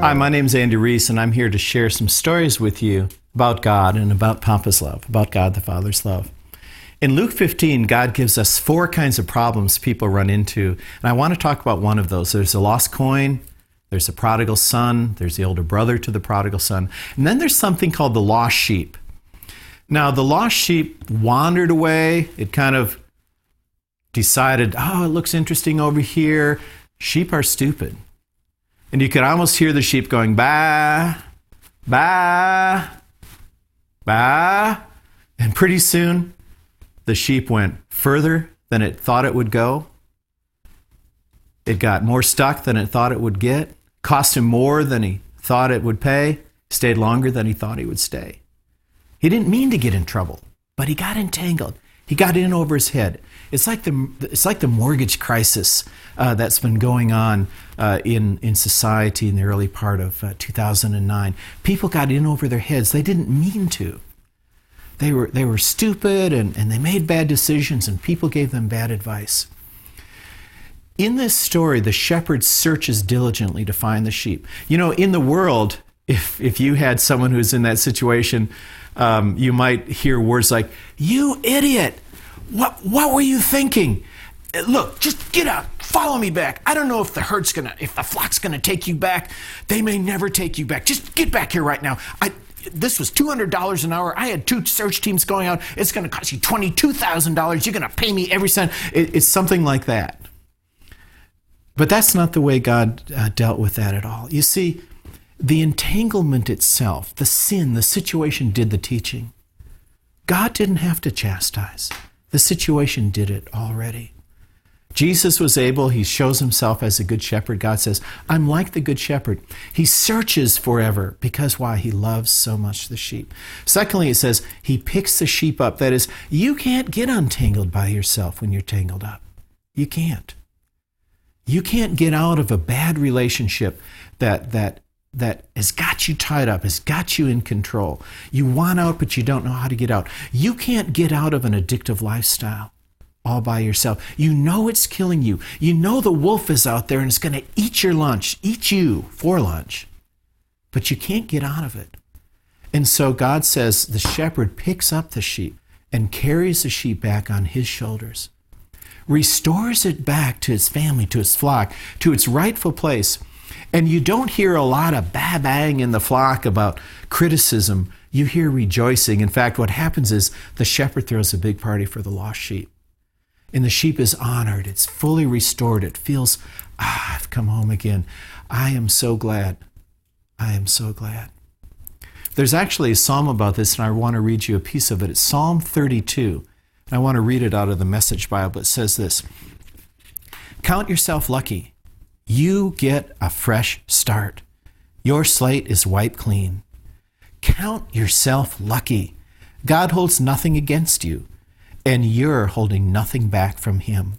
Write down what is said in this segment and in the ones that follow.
Hi, my name's Andy Reese, and I'm here to share some stories with you about God and about Papa's love, about God the Father's love. In Luke 15, God gives us 4 kinds of problems people run into, and I want to talk about one of those. There's a lost coin, there's a prodigal son, there's the older brother to the prodigal son, and then there's something called the lost sheep. Now, the lost sheep wandered away. It kind of decided, oh, it looks interesting over here. Sheep are stupid. And you could almost hear the sheep going, bah, bah, bah. And pretty soon, the sheep went further than it thought it would go. It got more stuck than it thought it would get. Cost him more than he thought it would pay. Stayed longer than he thought he would stay. He didn't mean to get in trouble, but he got entangled. He got in over his head. It's like the mortgage crisis that's been going on in society in the early part of 2009. People got in over their heads. They didn't mean to. They were stupid and they made bad decisions, and people gave them bad advice. In this story, the shepherd searches diligently to find the sheep. You know, in the world, if you had someone who's in that situation, you might hear words like, "You idiot! What were you thinking? Look, just get out, follow me back. I don't know if the flock's gonna take you back. They may never take you back. Just get back here right now. This was $200 an hour. I had 2 search teams going out. It's gonna cost you $22,000. You're gonna pay me every cent." It's something like that. But that's not the way God dealt with that at all. You see, the entanglement itself, the sin, the situation did the teaching. God didn't have to chastise. The situation did it already. Jesus was able, he shows himself as a good shepherd. God says, I'm like the good shepherd. He searches forever because why? He loves so much the sheep. Secondly, it says he picks the sheep up. That is, you can't get untangled by yourself when you're tangled up. You can't. You can't get out of a bad relationship that has got you tied up, has got you in control. You want out, but you don't know how to get out. You can't get out of an addictive lifestyle all by yourself. You know it's killing you. You know the wolf is out there and it's going to eat your lunch, eat you for lunch. But you can't get out of it. And so God says the shepherd picks up the sheep and carries the sheep back on his shoulders, restores it back to its family, to its flock, to its rightful place. And you don't hear a lot of bang in the flock about criticism. You hear rejoicing. In fact, what happens is the shepherd throws a big party for the lost sheep. And the sheep is honored. It's fully restored. It feels, I've come home again. I am so glad. I am so glad. There's actually a psalm about this, and I want to read you a piece of it. It's Psalm 32. And I want to read it out of the Message Bible. It says this: Count yourself lucky. You get a fresh start. Your slate is wiped clean. Count yourself lucky. God holds nothing against you, and you're holding nothing back from him.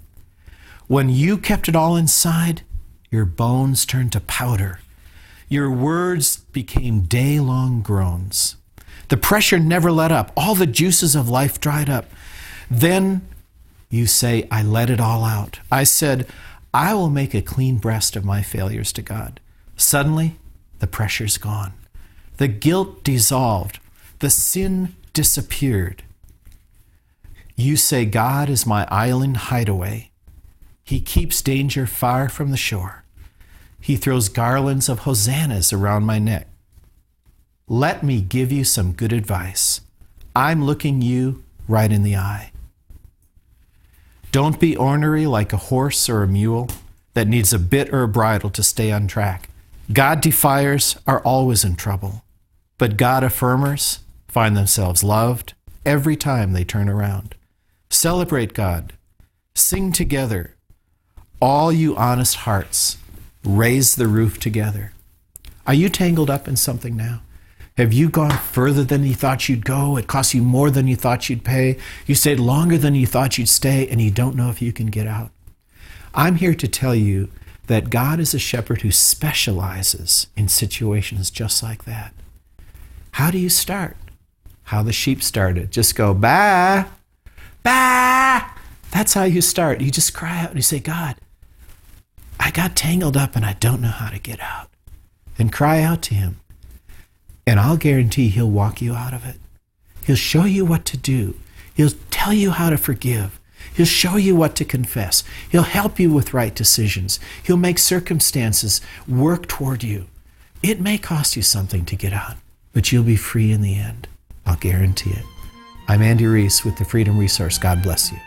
When you kept it all inside, your bones turned to powder. Your words became day-long groans. The pressure never let up. All the juices of life dried up. Then you say, I let it all out. I said, I will make a clean breast of my failures to God. Suddenly, the pressure's gone. The guilt dissolved. The sin disappeared. You say, God is my island hideaway. He keeps danger far from the shore. He throws garlands of hosannas around my neck. Let me give you some good advice. I'm looking you right in the eye. Don't be ornery like a horse or a mule that needs a bit or a bridle to stay on track. God defiers are always in trouble, but God affirmers find themselves loved every time they turn around. Celebrate God. Sing together. All you honest hearts, raise the roof together. Are you tangled up in something now? Have you gone further than you thought you'd go? It cost you more than you thought you'd pay. You stayed longer than you thought you'd stay, and you don't know if you can get out. I'm here to tell you that God is a shepherd who specializes in situations just like that. How do you start? How the sheep started. Just go, bah, bah. That's how you start. You just cry out and you say, God, I got tangled up and I don't know how to get out. and cry out to him. And I'll guarantee he'll walk you out of it. He'll show you what to do. He'll tell you how to forgive. He'll show you what to confess. He'll help you with right decisions. He'll make circumstances work toward you. It may cost you something to get out, but you'll be free in the end. I'll guarantee it. I'm Andy Reese with the Freedom Resource. God bless you.